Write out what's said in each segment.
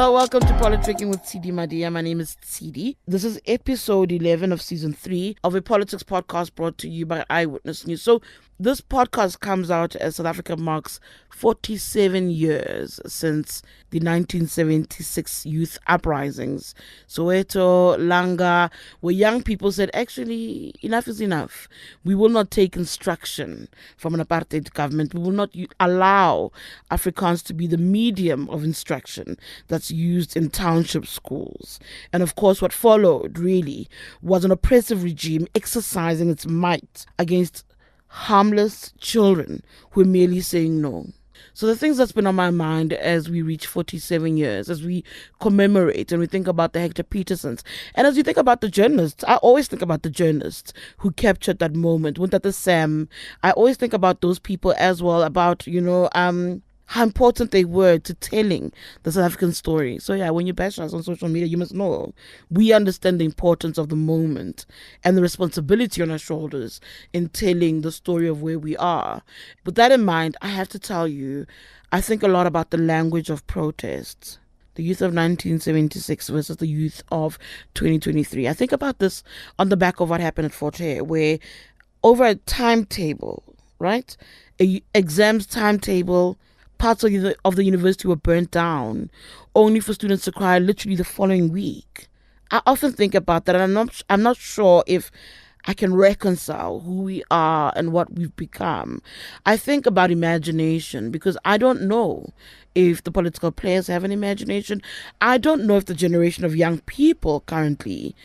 Hello, welcome to Politricking with Tshidi Madia. My name is Tshidi. This is episode 11 of season 3 of a politics podcast brought to you by Eyewitness News. So this podcast comes out as South Africa marks 47 years since the 1976 youth uprisings. Soweto, Langa, where young people said, actually, enough is enough. We will not take instruction from an apartheid government. We will not allow Afrikaans to be the medium of instruction that's used in township schools. And of course, what followed really was an oppressive regime exercising its might against harmless children who are merely saying no. So the things that's been on my mind as we reach 47 years, as we commemorate and we think about the Hector Petersons, and as you think about the journalists, I always think about the journalists who captured that moment. Wuntate Sam, I always think about those people as well, about, how important they were to telling the South African story. So yeah, when you bash us on social media, you must know we understand the importance of the moment and the responsibility on our shoulders in telling the story of where we are. With that in mind, I have to tell you, I think a lot about the language of protests. The youth of 1976 versus the youth of 2023. I think about this on the back of what happened at Fort Hare, where over a timetable, right? Exams timetable, parts of the university were burnt down, only for students to cry literally the following week. I often think about that, and I'm not sure if I can reconcile who we are and what we've become. I think about imagination because I don't know if the political players have an imagination. I don't know if the generation of young people currently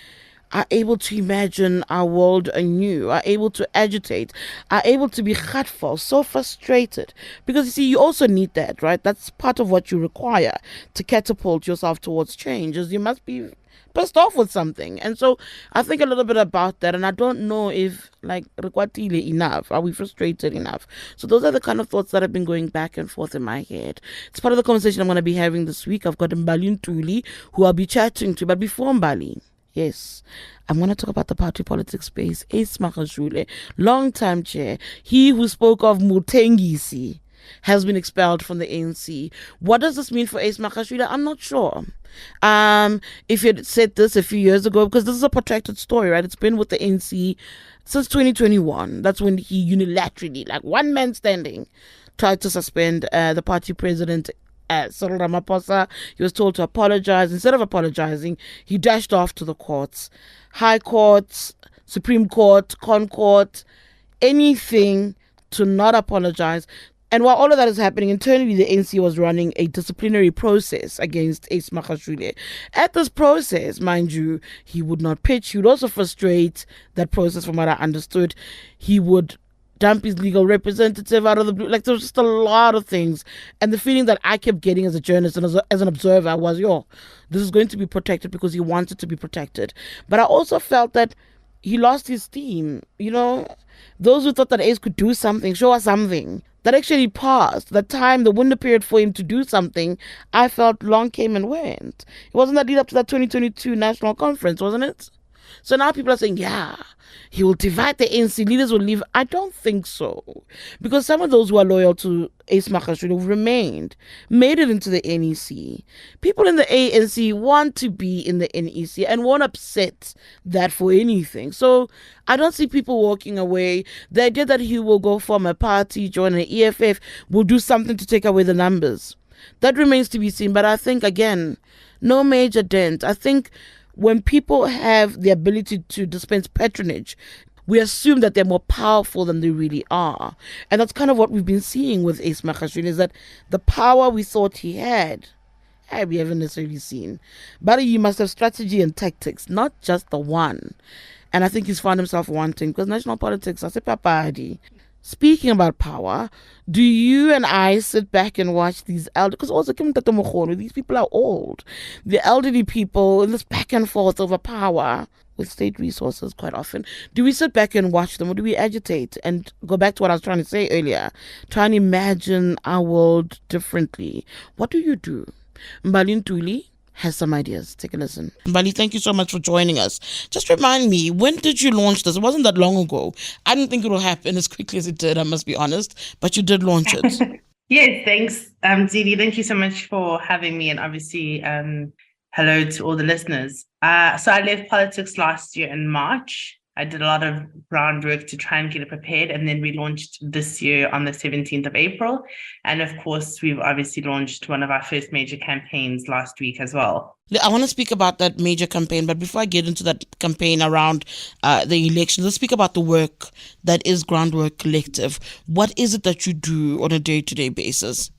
are able to imagine our world anew, are able to agitate, are able to be hurtful, so frustrated. Because you see, you also need that, right? That's part of what you require to catapult yourself towards change, is you must be pissed off with something. And so I think a little bit about that, and I don't know if, rekwatile enough, are we frustrated enough? So those are the kind of thoughts that have been going back and forth in my head. It's part of the conversation I'm going to be having this week. I've got Mbali Ntuli, who I'll be chatting to, but before Mbali, yes, I'm going to talk about the party politics space. Ace Makashule, long-time chair, he who spoke of Mutengisi, has been expelled from the ANC. What does this mean for Ace Makashule? I'm not sure. If you had said this a few years ago, because this is a protracted story, right? It's been with the ANC since 2021. That's when he unilaterally, like one man standing, tried to suspend the party president, Cyril Ramaphosa. He was told to apologize. Instead of apologizing, he dashed off to the courts, High Court, Supreme Court, Concourt, anything to not apologize. And while all of that is happening, internally the ANC was running a disciplinary process against Ace Makashule. At this process, mind you, he would not pitch. He would also frustrate that process, from what I understood. He would dump his legal representative out of the blue. There was just a lot of things. And the feeling that I kept getting as a journalist and as an observer was, this is going to be protected because he wanted to be protected. But I also felt that he lost his steam. Those who thought that Ace could do something, show us something, that actually passed. That time, the window period for him to do something, I felt long came and went. It wasn't that lead up to that 2022 national conference, wasn't it? So now people are saying, he will divide the ANC, leaders will leave. I don't think so. Because some of those who are loyal to Ace Makashule have remained, made it into the NEC. People in the ANC want to be in the NEC and won't upset that for anything. So I don't see people walking away. The idea that he will go form a party, join an EFF, will do something to take away the numbers, that remains to be seen. But I think, again, no major dent. I think when people have the ability to dispense patronage, we assume that they're more powerful than they really are. And that's kind of what we've been seeing with Ace Makashule, is that the power we thought he had, we haven't necessarily seen. But you must have strategy and tactics, not just the one. And I think he's found himself wanting, because national politics, I say papadi. Speaking about power, do you and I sit back and watch these elderly, because also these people are old, the elderly people in this back and forth over power with state resources quite often, do we sit back and watch them, or do we agitate and go back to what I was trying to say earlier, try and imagine our world differently? What do you do? Mbali Ntuli has some ideas. Take a listen. Mbali, thank you so much for joining us. Just remind me, when did you launch this? It wasn't that long ago. I didn't think it will happen as quickly as it did, I must be honest, but you did launch it. Yes, thanks, Tshidi. Thank you so much for having me, and obviously, hello to all the listeners. So I left politics last year in March. I did a lot of groundwork to try and get it prepared, and then we launched this year on the 17th of April. And of course, we've obviously launched one of our first major campaigns last week as well. I want to speak about that major campaign, but before I get into that campaign around the election, let's speak about the work that is GroundWork Collective. What is it that you do on a day-to-day basis?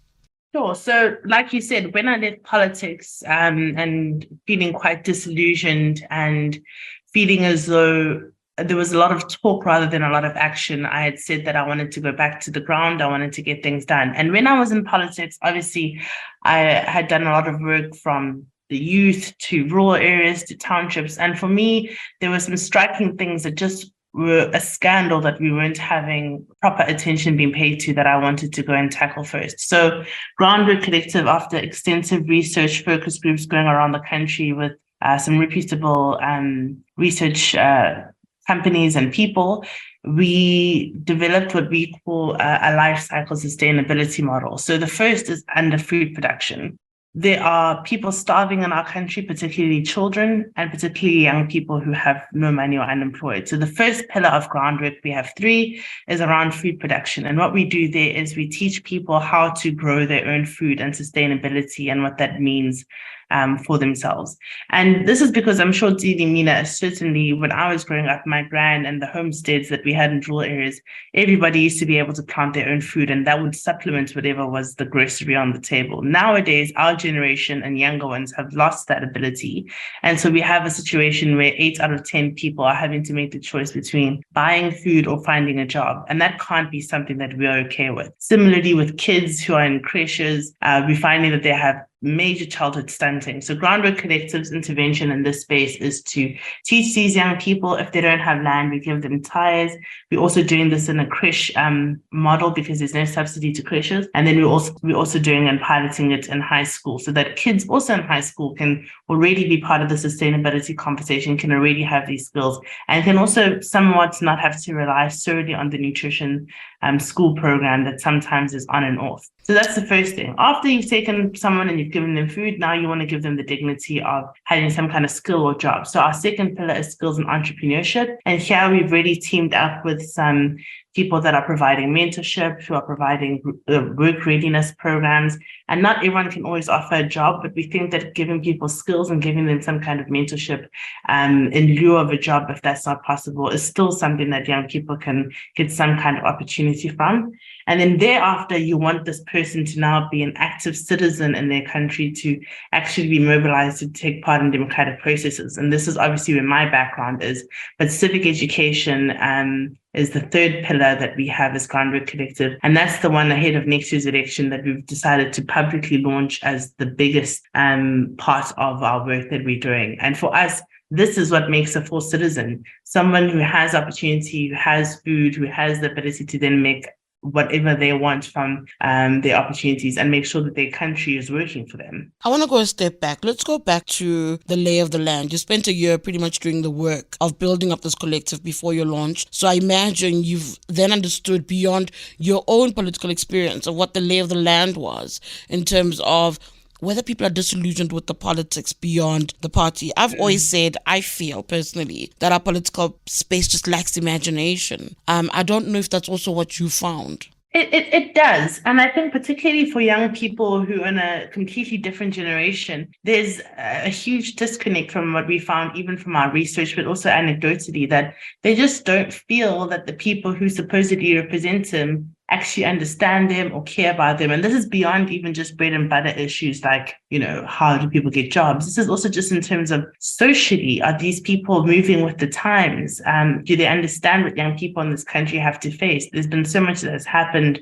Sure. So, like you said, when I left politics and feeling quite disillusioned and feeling as though there was a lot of talk rather than a lot of action, I had said that I wanted to go back to the ground. I wanted to get things done. And when I was in politics, obviously, I had done a lot of work from the youth to rural areas to townships. And for me, there were some striking things that just were a scandal that we weren't having proper attention being paid to that I wanted to go and tackle first. So GroundWork Collective, after extensive research focus groups going around the country with some reputable research companies and people, we developed what we call a life cycle sustainability model. So the first is under food production. There are people starving in our country, particularly children and particularly young people who have no money or unemployed. So the first pillar of groundwork, we have three, is around food production. And what we do there is we teach people how to grow their own food and sustainability and what that means for themselves. And this is because I'm sure Tshidi Mina, certainly when I was growing up, my gran and the homesteads that we had in rural areas, everybody used to be able to plant their own food and that would supplement whatever was the grocery on the table. Nowadays, our generation and younger ones have lost that ability. And so we have a situation where 8 out of 10 people are having to make the choice between buying food or finding a job. And that can't be something that we are okay with. Similarly, with kids who are in creches, we're finding that they have major childhood stunting. So GroundWork Collective's intervention in this space is to teach these young people, if they don't have land, we give them tires. We're also doing this in a creche model because there's no subsidy to creches. And then we're also doing and piloting it in high school so that kids also in high school can already be part of the sustainability conversation, can already have these skills, and can also somewhat not have to rely solely on the nutrition school program that sometimes is on and off. So that's the first thing. After you've taken someone and you've given them food, now you want to give them the dignity of having some kind of skill or job. So our second pillar is skills and entrepreneurship. And here we've really teamed up with some people that are providing mentorship, who are providing work readiness programs. And not everyone can always offer a job, but we think that giving people skills and giving them some kind of mentorship in lieu of a job, if that's not possible, is still something that young people can get some kind of opportunity from. And then thereafter, you want this person to now be an active citizen in their country, to actually be mobilized to take part in democratic processes. And this is obviously where my background is, but civic education is the third pillar that we have as GroundWork Collective. And that's the one ahead of next year's election that we've decided to publicly launch as the biggest part of our work that we're doing. And for us, this is what makes a full citizen, someone who has opportunity, who has food, who has the ability to then make whatever they want from their opportunities and make sure that their country is working for them. I want to go a step back. Let's go back to the lay of the land. You spent a year pretty much doing the work of building up this collective before your launch. So I imagine you've then understood beyond your own political experience of what the lay of the land was in terms of whether people are disillusioned with the politics beyond the party. I've always said, I feel personally, that our political space just lacks imagination. I don't know if that's also what you found. It does. And I think particularly for young people who are in a completely different generation, there's a huge disconnect from what we found, even from our research, but also anecdotally, that they just don't feel that the people who supposedly represent them actually understand them or care about them. And this is beyond even just bread and butter issues like, how do people get jobs? This is also just in terms of socially, are these people moving with the times? Do they understand what young people in this country have to face? There's been so much that has happened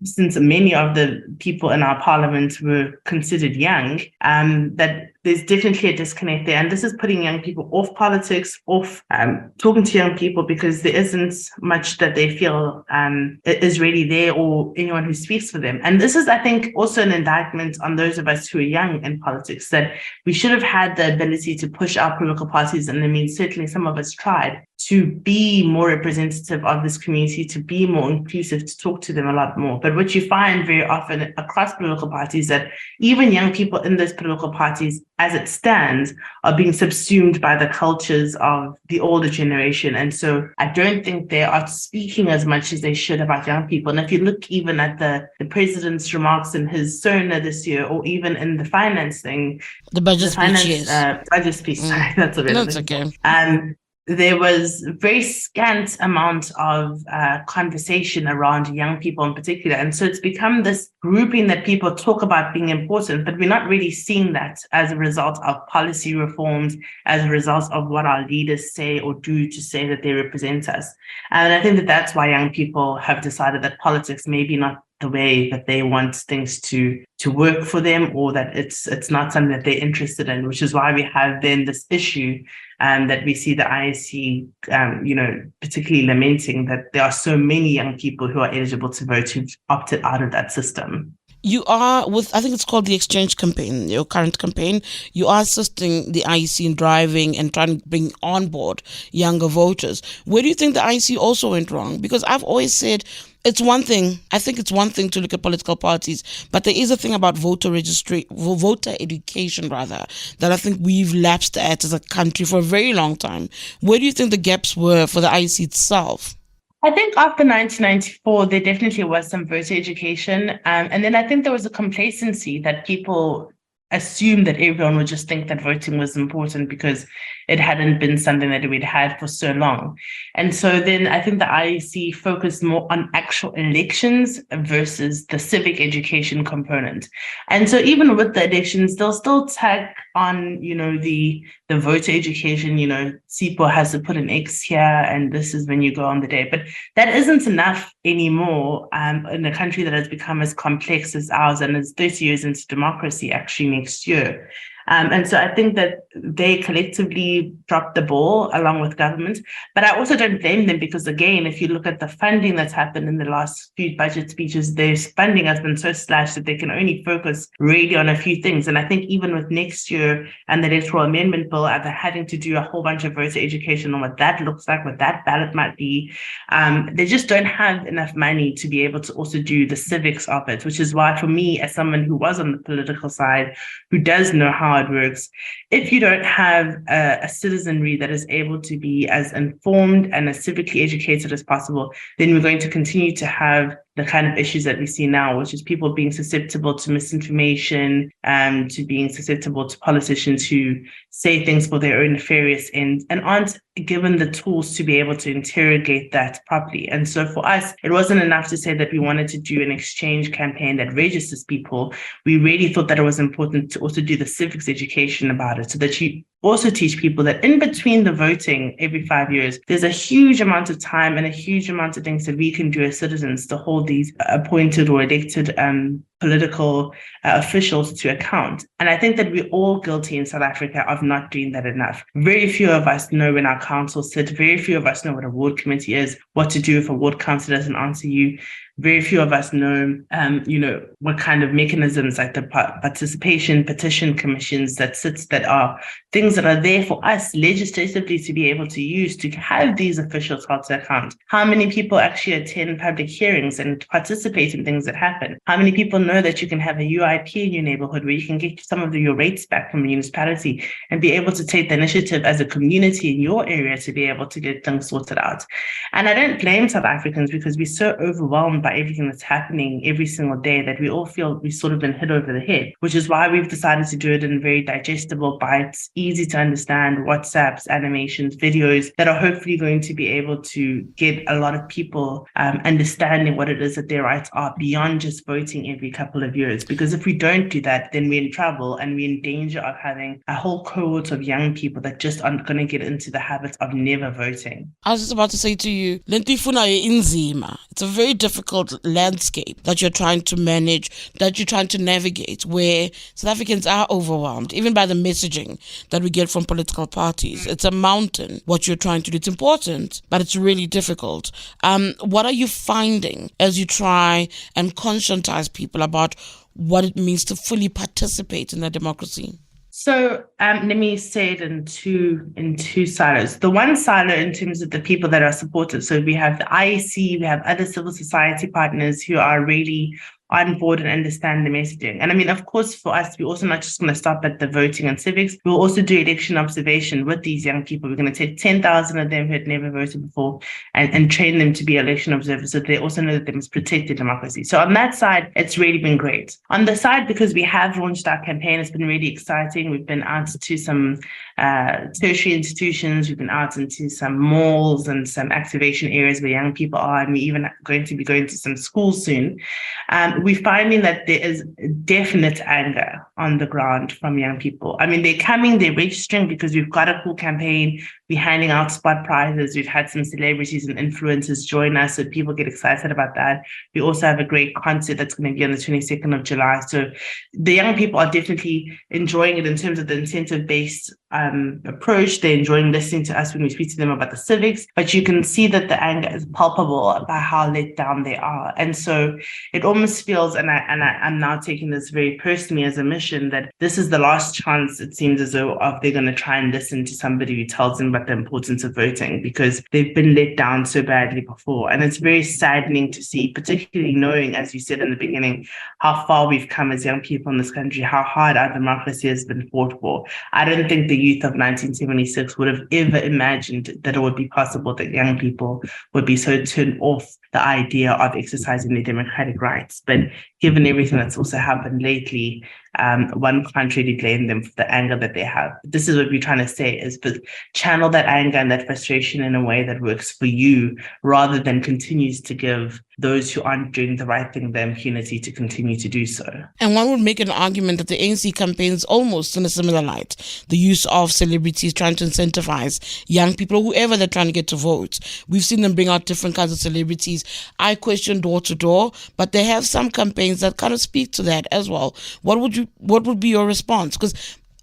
since many of the people in our parliament were considered young, that there's definitely a disconnect there. And this is putting young people off politics, off talking to young people, because there isn't much that they feel is really there or anyone who speaks for them. And this is, I think, also an indictment on those of us who are young in politics, that we should have had the ability to push our political parties, and I mean, certainly some of us tried, to be more representative of this community, to be more inclusive, to talk to them a lot more. But what you find very often across political parties, that even young people in those political parties, as it stands, are being subsumed by the cultures of the older generation. And so I don't think they are speaking as much as they should about young people. And if you look even at the president's remarks in his SONA this year, or even in the finance thing, the budget speech, budget speech, sorry, that's a bit. No, it's okay. There was a very scant amount of conversation around young people in particular. And so it's become this grouping that people talk about being important, but we're not really seeing that as a result of policy reforms, as a result of what our leaders say or do to say that they represent us. And I think that that's why young people have decided that politics may be not the way that they want things to work for them, or that it's not something that they're interested in, which is why we have then this issue that we see the IEC, particularly lamenting that there are so many young people who are eligible to vote who've opted out of that system. You are with, I think it's called the Exchange Campaign, your current campaign. You are assisting the IEC in driving and trying to bring on board younger voters. Where do you think the IEC also went wrong? Because I've always said it's one thing to look at political parties, but there is a thing about voter education, that I think we've lapsed at as a country for a very long time. Where do you think the gaps were for the IEC itself? I think after 1994, there definitely was some voter education. And then I think there was a complacency that people assumed that everyone would just think that voting was important because it hadn't been something that we'd had for so long. And so then I think the IEC focused more on actual elections versus the civic education component. And so even with the elections, they'll still tag on, the voter education, SIPO has to put an X here, and this is when you go on the day. But that isn't enough anymore in a country that has become as complex as ours and is 30 years into democracy actually next year. And so I think that they collectively dropped the ball along with government. But I also don't blame them because, again, if you look at the funding that's happened in the last few budget speeches, their funding has been so slashed that they can only focus really on a few things. And I think even with next year and the Electoral Amendment Bill, they're having to do a whole bunch of voter education on what that looks like, what that ballot might be. They just don't have enough money to be able to also do the civics of it, which is why for me, as someone who was on the political side, who does know how it works, if you don't have a citizenry that is able to be as informed and as civically educated as possible, then we're going to continue to have the kind of issues that we see now, which is people being susceptible to misinformation, to being susceptible to politicians who say things for their own nefarious ends and aren't given the tools to be able to interrogate that properly. And so for us, it wasn't enough to say that we wanted to do an exchange campaign that registers people. We really thought that it was important to also do the civics education about it, so that you also teach people that in between the voting every 5 years, there's a huge amount of time and a huge amount of things that we can do as citizens to hold these appointed or elected political officials to account. And I think that we're all guilty in South Africa of not doing that enough. Very few of us know when our council sit. Very few of us know what a ward committee is, what to do if a ward council doesn't answer you. Very few of us know, what kind of mechanisms like the participation petition commissions that are things that are there for us legislatively to be able to use to have these officials held to account. How many people actually attend public hearings and participate in things that happen? How many people know that you can have a UIP in your neighborhood where you can get some of your rates back from the municipality and be able to take the initiative as a community in your area to be able to get things sorted out? And I don't blame South Africans because we're so overwhelmed by everything that's happening every single day that we all feel we've sort of been hit over the head, which is why we've decided to do it in very digestible bites, easy to understand WhatsApps, animations, videos that are hopefully going to be able to get a lot of people understanding what it is that their rights are beyond just voting every couple of years. Because if we don't do that, then we're in trouble and we're in danger of having a whole cohort of young people that just aren't going to get into the habit of never voting. I was just about to say to you, it's a very difficult landscape that you're trying to manage, that you're trying to navigate, where South Africans are overwhelmed, even by the messaging that we get from political parties. It's a mountain, what you're trying to do. It's important, but it's really difficult. What are you finding as you try and conscientize people about what it means to fully participate in their democracy? So let me say it in two silos. The one silo in terms of the people that are supportive. So we have the IEC, we have other civil society partners who are really on board and understand the messaging. And I mean, of course, for us, we're also not just going to stop at the voting and civics. We'll also do election observation with these young people. We're going to take 10,000 of them who had never voted before and train them to be election observers so they also know that they must protect their democracy. So on that side, it's really been great. On the side, because we have launched our campaign, it's been really exciting. We've been out to some tertiary institutions. We've been out into some malls and some activation areas where young people are, and we're even going to be going to some schools soon. We're finding that there is definite anger on the ground from young people. I mean, they're coming, they're registering because we've got a cool campaign. We're handing out spot prizes. We've had some celebrities and influencers join us, so people get excited about that. We also have a great concert that's going to be on the 22nd of July. So the young people are definitely enjoying it in terms of the incentive-based approach. They're enjoying listening to us when we speak to them about the civics, but you can see that the anger is palpable by how let down they are. And so it almost feels, and I'm now taking this very personally as a mission, that this is the last chance, it seems as though, of they're going to try and listen to somebody who tells them about the importance of voting, because they've been let down so badly before. And it's very saddening to see, particularly knowing, as you said in the beginning, how far we've come as young people in this country, how hard our democracy has been fought for. I don't think the youth of 1976 would have ever imagined that it would be possible that young people would be so turned off the idea of exercising their democratic rights. But given everything that's also happened lately, one can't really blame them for the anger that they have. This is what we're trying to say, is to channel that anger and that frustration in a way that works for you, rather than continues to give those who aren't doing the right thing the impunity to continue to do so. And one would make an argument that the ANC campaigns almost in a similar light. The use of celebrities trying to incentivize young people, whoever they're trying to get to vote. We've seen them bring out different kinds of celebrities. I question door to door, but they have some campaigns that kind of speak to that as well. What would be your response?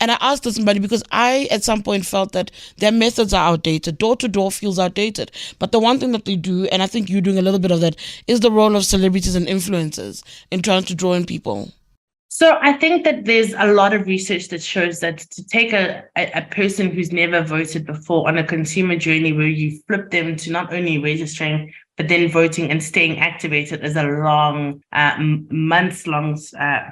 And I asked this, Mbali, because I at some point felt that their methods are outdated. Door to door feels outdated. But the one thing that they do, and I think you're doing a little bit of that, is the role of celebrities and influencers in trying to draw in people. So I think that there's a lot of research that shows that to take a person who's never voted before on a consumer journey where you flip them to not only registering, but then voting and staying activated is a long, months-long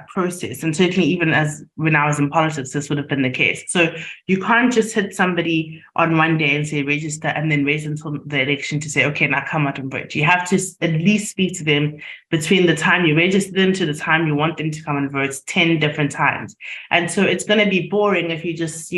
process. And certainly even as when I was in politics, this would have been the case. So you can't just hit somebody on one day and say register and then wait until the election to say, okay, now come out and vote. You have to at least speak to them between the time you register them to the time you want them to come and vote 10 different times. And so it's going to be boring if you just,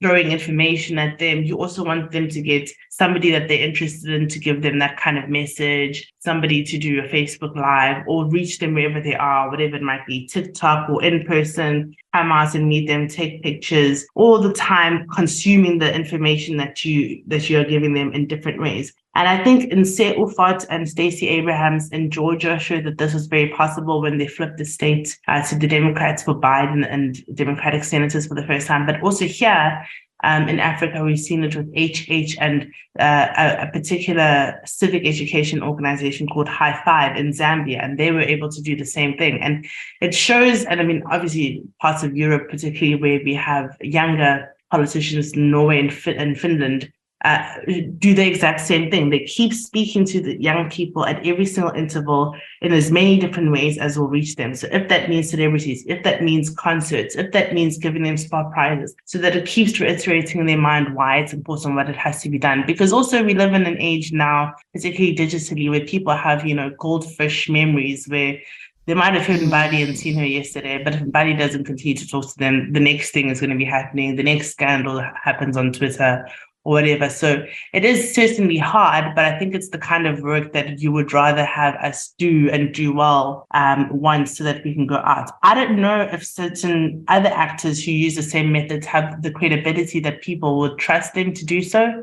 throwing information at them. You also want them to get somebody that they're interested in to give them that kind of message, somebody to do a Facebook Live or reach them wherever they are, whatever it might be, TikTok or in person, come out and meet them, take pictures, all the time consuming the information that you are giving them in different ways. And I think Nse Ufot and Stacey Abrams in Georgia showed that this was very possible when they flipped the state to the Democrats for Biden and Democratic senators for the first time. But also here in Africa, we've seen it with HH and a particular civic education organization called High Five in Zambia, and they were able to do the same thing. And it shows, and I mean, obviously parts of Europe, particularly where we have younger politicians, Norway and Finland, do the exact same thing. They keep speaking to the young people at every single interval in as many different ways as will reach them. So if that means celebrities, if that means concerts, if that means giving them spot prizes, so that it keeps reiterating in their mind why it's important, what it has to be done. Because also we live in an age now, particularly digitally, where people have, goldfish memories where they might have heard Mbali and seen her yesterday, but if Mbali doesn't continue to talk to them, the next thing is going to be happening. The next scandal happens on Twitter or whatever. So it is certainly hard, but I think it's the kind of work that you would rather have us do and do well once so that we can go out. I don't know if certain other actors who use the same methods have the credibility that people would trust them to do so.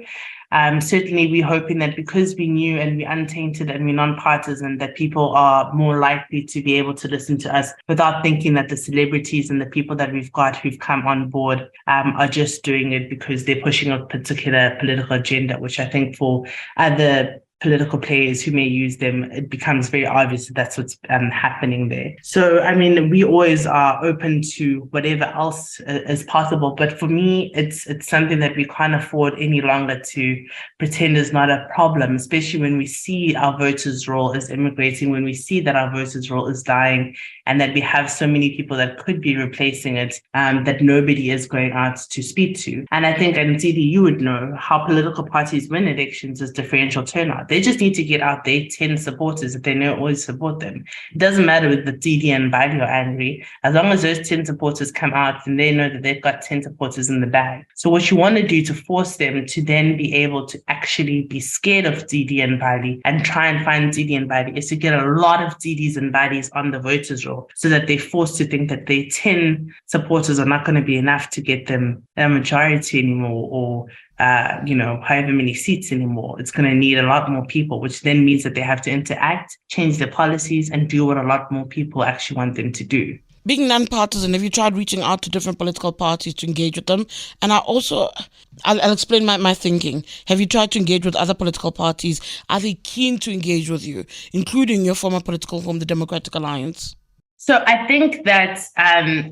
Certainly, we're hoping that because we're new and we're untainted and we're non-partisan, that people are more likely to be able to listen to us without thinking that the celebrities and the people that we've got who've come on board are just doing it because they're pushing a particular political agenda, which I think for other political players who may use them, it becomes very obvious that that's what's happening there. So, I mean, we always are open to whatever else is possible. But for me, it's something that we can't afford any longer to pretend is not a problem, especially when we see our voters' roll is immigrating, when we see that our voters' roll is dying, and that we have so many people that could be replacing it, that nobody is going out to speak to. And I think, and Tshidi, you would know how political parties win elections is differential turnout. They just need to get out their 10 supporters that they know always support them. It doesn't matter if the Tshidi and Mbali are angry. As long as those 10 supporters come out, then they know that they've got 10 supporters in the bag. So what you want to do to force them to then be able to actually be scared of Tshidi and Mbali and try and find Tshidi and Mbali is to get a lot of Tshidis and Mbalis on the voters roll, so that they're forced to think that their 10 supporters are not going to be enough to get them a majority anymore, or however many seats anymore. It's going to need a lot more people, which then means that they have to interact, change their policies, and do what a lot more people actually want them to do. Being non-partisan, have you tried reaching out to different political parties to engage with them? And I'll explain my thinking. Have you tried to engage with other political parties? Are they keen to engage with you, including your former political home, the Democratic Alliance? So I think that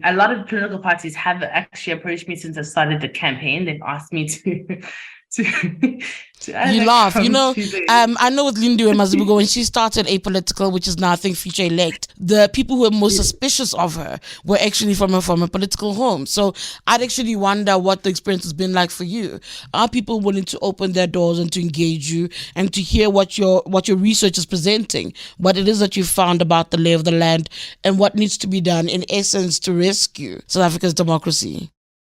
a lot of political parties have actually approached me since I started the campaign. They've asked me to you laugh, I know with Lindu and Mazibugo, when she started Apolitical, which is now I think future elect, the people who were most suspicious of her were actually from a political home. So I'd actually wonder what the experience has been like for you. Are people willing to open their doors and to engage you and to hear what your research is presenting, what it is that you found about the lay of the land and what needs to be done in essence to rescue South Africa's democracy?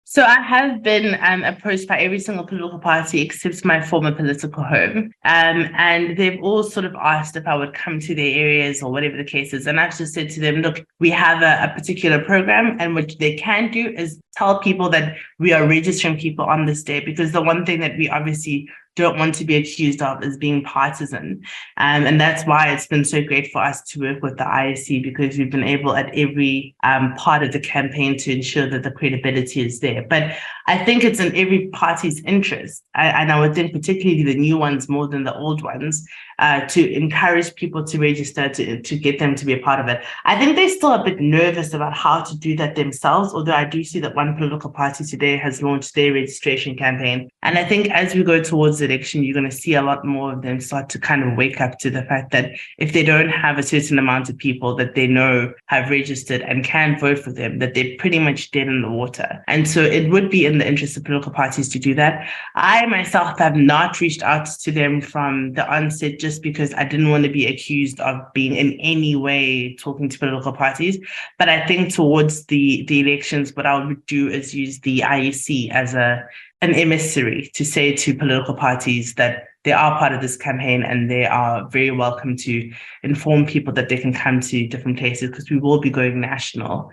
So I have been approached by every single political party except my former political home. And they've all sort of asked if I would come to their areas or whatever the case is. And I've just said to them, look, we have a particular program, and what they can do is tell people that we are registering people on this day, because the one thing that we obviously don't want to be accused of is being partisan. And that's why it's been so great for us to work with the ISC, because we've been able at every part of the campaign to ensure that the credibility is there. But I think it's in every party's interest, and I would think particularly the new ones more than the old ones, to encourage people to register, to get them to be a part of it. I think they're still a bit nervous about how to do that themselves, although I do see that one political party today has launched their registration campaign. And I think as we go towards the election, you're going to see a lot more of them start to kind of wake up to the fact that if they don't have a certain amount of people that they know have registered and can vote for them, that they're pretty much dead in the water. And so it would be in the interest of political parties to do that. I myself have not reached out to them from the onset, just because I didn't want to be accused of being in any way talking to political parties. But I think towards the elections, what I would do is use the IEC as an emissary to say to political parties that they are part of this campaign and they are very welcome to inform people that they can come to different places, because we will be going national,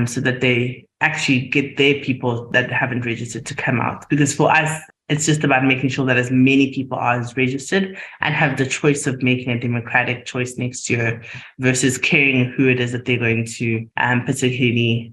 so that they actually get their people that haven't registered to come out. Because for us, it's just about making sure that as many people are as registered and have the choice of making a democratic choice next year versus caring who it is that they're going to particularly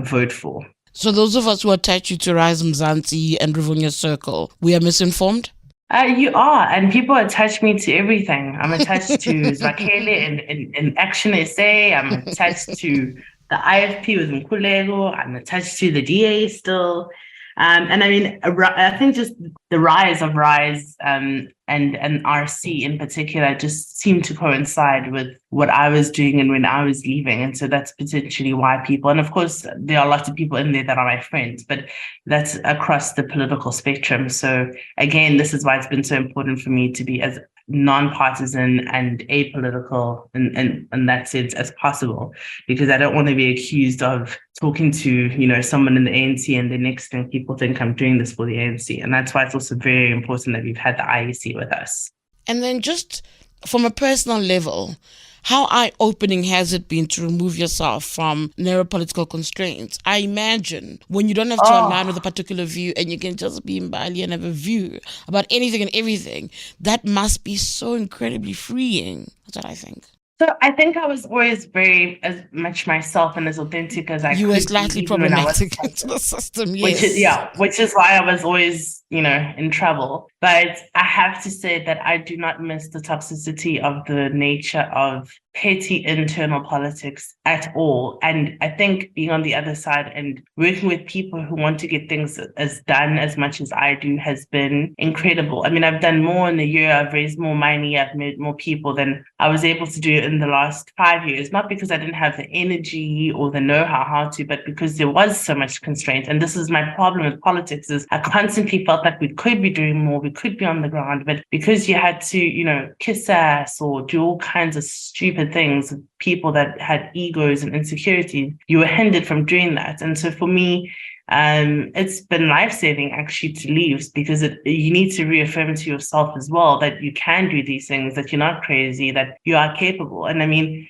vote for. So those of us who attach you to Rise Mzansi and Rivonia Circle, we are misinformed? You are, and people attach me to everything. I'm attached to Zakhele in Action SA. I'm attached to the IFP with Nkulego. I'm attached to the DA still. And I mean, I think just the rise of Rise and RC in particular just seemed to coincide with what I was doing and when I was leaving. And so that's potentially why people, and of course, there are lots of people in there that are my friends, but that's across the political spectrum. So again, this is why it's been so important for me to be as non-partisan and apolitical in that sense as possible, because I don't want to be accused of talking to, someone in the ANC and the next thing people think I'm doing this for the ANC. And that's why it's also very important that we've had the IEC with us. And then just from a personal level, how eye-opening has it been to remove yourself from neuropolitical constraints? I imagine when you don't have to align with a particular view and you can just be Mbali and have a view about anything and everything, that must be so incredibly freeing. That's what I think. So I think I was always very as much myself and as authentic as I could. You were slightly problematic to the system, yes. Which is why I was always in trouble. But I have to say that I do not miss the toxicity of the nature of petty internal politics at all. And I think being on the other side and working with people who want to get things done as much as I do has been incredible. I mean, I've done more in a year. I've raised more money. I've made more people than I was able to do in the last 5 years, not because I didn't have the energy or the know-how how to, but because there was so much constraint. And this is my problem with politics is I constantly felt like we could be doing more, we could be on the ground, but because you had to, kiss ass or do all kinds of stupid things, people that had egos and insecurity, you were hindered from doing that. And so for me, it's been life-saving actually to leave, because you need to reaffirm to yourself as well that you can do these things, that you're not crazy, that you are capable. And I mean,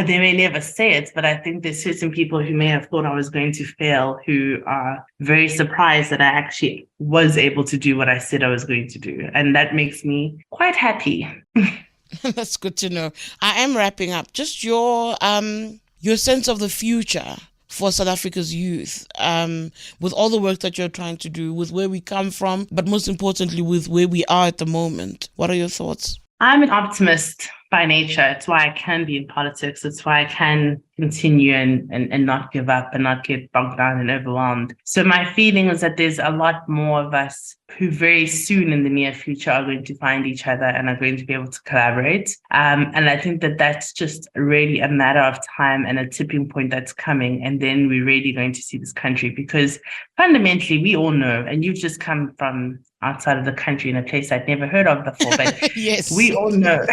they may never say it, but I think there's certain people who may have thought I was going to fail who are very surprised that I actually was able to do what I said I was going to do. And that makes me quite happy. That's good to know. I am wrapping up. Just your sense of the future for South Africa's youth, with all the work that you're trying to do, with where we come from, but most importantly, with where we are at the moment. What are your thoughts? I'm an optimist by nature. It's why I can be in politics. It's why I can continue and not give up and not get bogged down and overwhelmed. So my feeling is that there's a lot more of us who very soon in the near future are going to find each other and are going to be able to collaborate. And I think that that's just really a matter of time and a tipping point that's coming. And then we're really going to see this country, because fundamentally we all know, and you've just come from outside of the country in a place I'd never heard of before, but yes, we all know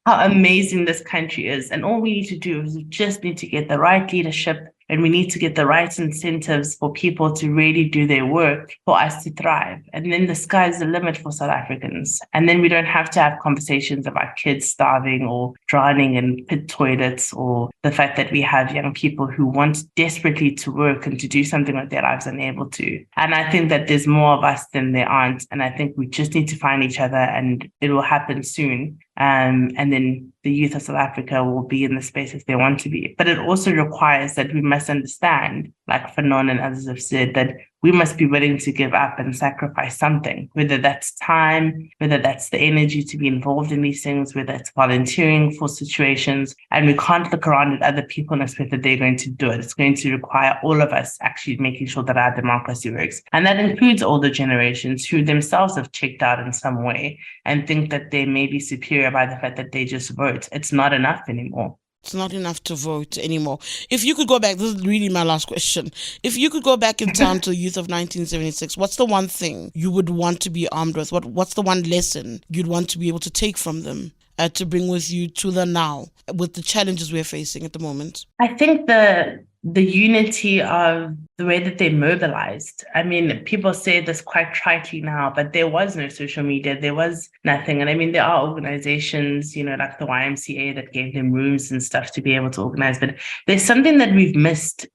how amazing this country is. And all we need to do is we just need to get the right leadership, and we need to get the right incentives for people to really do their work for us to thrive. And then the sky's the limit for South Africans. And then we don't have to have conversations about kids starving or drowning in pit toilets, or the fact that we have young people who want desperately to work and to do something with their lives and able to. And I think that there's more of us than there aren't. And I think we just need to find each other, and it will happen soon. And then the youth of South Africa will be in the spaces they want to be. But it also requires that we must understand, like Fanon and others have said, that we must be willing to give up and sacrifice something, whether that's time, whether that's the energy to be involved in these things, whether it's volunteering for situations. And we can't look around at other people and expect that they're going to do it. It's going to require all of us actually making sure that our democracy works. And that includes older generations who themselves have checked out in some way and think that they may be superior by the fact that they just vote. It's not enough anymore. It's not enough to vote anymore. If you could go back, this is really my last question. If you could go back in time to the youth of 1976, what's the one thing you would want to be armed with? What's the one lesson you'd want to be able to take from them to bring with you to the now, with the challenges we're facing at the moment? I think the unity of the way that they mobilized. I mean, people say this quite tritely now, but there was no social media. There was nothing. And I mean, there are organizations, like the YMCA that gave them rooms and stuff to be able to organize. But there's something that we've missed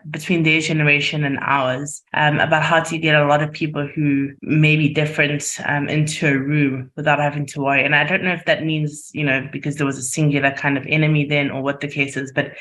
between their generation and ours about how to get a lot of people who may be different into a room without having to worry. And I don't know if that means, because there was a singular kind of enemy then, or what the case is, but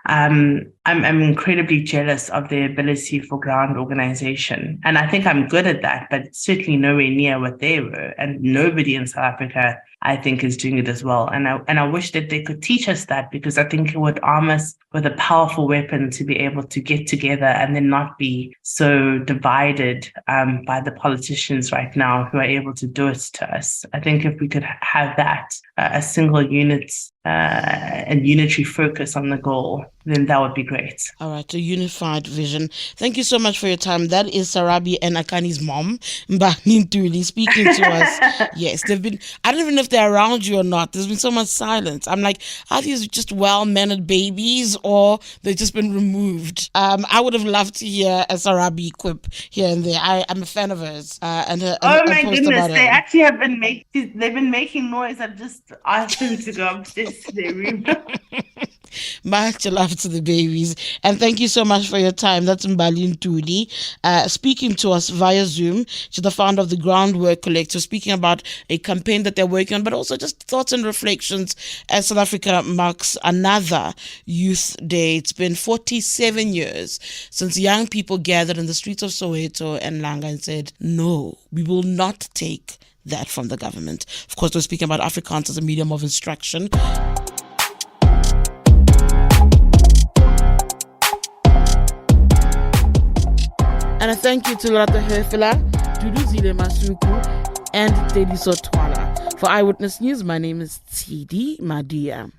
I'm incredibly jealous of their ability for ground organization. And I think I'm good at that, but certainly nowhere near what they were. And nobody in South Africa, I think, is doing it as well. And I wish that they could teach us that, because I think it would arm us with a powerful weapon to be able to get together and then not be so divided by the politicians right now who are able to do it to us. I think if we could have that, a single unit and unitary focus on the goal, then that would be great. All right, a unified vision. Thank you so much for your time. That is Sarabi and Akani's mom, Mbali Ntuli, speaking to us. Yes, they've been, I don't even know if they're around you or not. There's been so much silence. I'm like, are these just well-mannered babies, or they've just been removed? I would have loved to hear a Sarabi quip here and there. I'm a fan of hers. And her, oh my goodness, they actually have been making noise. I've just asked them to go upstairs to their room. Much love to the babies. And thank you so much for your time. That's Mbali Ntuli, speaking to us via Zoom. She's the founder of the GroundWork Collective, speaking about a campaign that they're working on, but also just thoughts and reflections as South Africa marks another Youth Day. It's been 47 years since young people gathered in the streets of Soweto and Langa and said, no, we will not take that from the government. Of course, we're speaking about Afrikaans as a medium of instruction. And a thank you to Lorata Herfela, Duduzile Masuku, and Tedi Sotwala. For Eyewitness News, my name is Tshidi Madia.